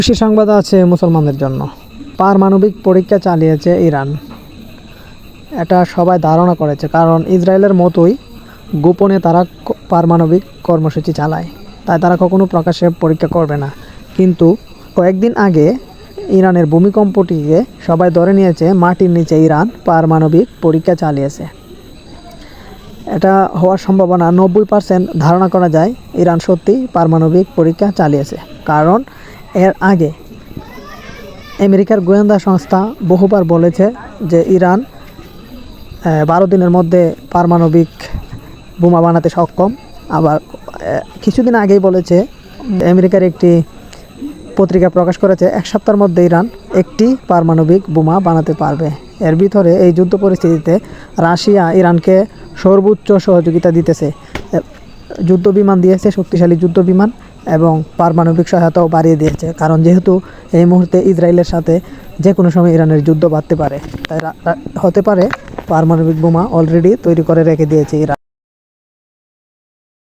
খুশি সংবাদ আছে মুসলমানদের জন্য। পারমাণবিক পরীক্ষা চালিয়েছে ইরান। এটা সবাই ধারণা করেছে, কারণ ইসরায়েলের মতোই গোপনে তারা পারমাণবিক কর্মসূচি চালায়, তাই তারা কখনো প্রকাশ্যে পরীক্ষা করবে না। কিন্তু কয়েকদিন আগে ইরানের ভূমিকম্পটিকে সবাই ধরে নিয়েছে মাটির নিচে ইরান পারমাণবিক পরীক্ষা চালিয়েছে। এটা হওয়ার সম্ভাবনা 90% ধারণা করা যায় ইরান সত্যি পারমাণবিক পরীক্ষা চালিয়েছে। কারণ এর আগে আমেরিকার গোয়েন্দা সংস্থা বহুবার বলেছে যে ইরান 12 দিনের মধ্যে পারমাণবিক বোমা বানাতে সক্ষম। আবার কিছুদিন আগেই বলেছে, আমেরিকার একটি পত্রিকা প্রকাশ করেছে 1 সপ্তাহের মধ্যে ইরান একটি পারমাণবিক বোমা বানাতে পারবে। এর ভিতরে এই যুদ্ধ পরিস্থিতিতে রাশিয়া ইরানকে সর্বোচ্চ সহযোগিতা দিতেছে, যুদ্ধ বিমান দিয়েছে, শক্তিশালী যুদ্ধ বিমান, এবং পারমাণবিক সহায়তাও বাড়িয়ে দিয়েছে। কারণ যেহেতু এই মুহূর্তে ইসরায়েলের সাথে যে কোনো সময় ইরানের যুদ্ধ বাড়তে পারে, তাই হতে পারে পারমাণবিক বোমা অলরেডি তৈরি করে রেখে দিয়েছে ইরান।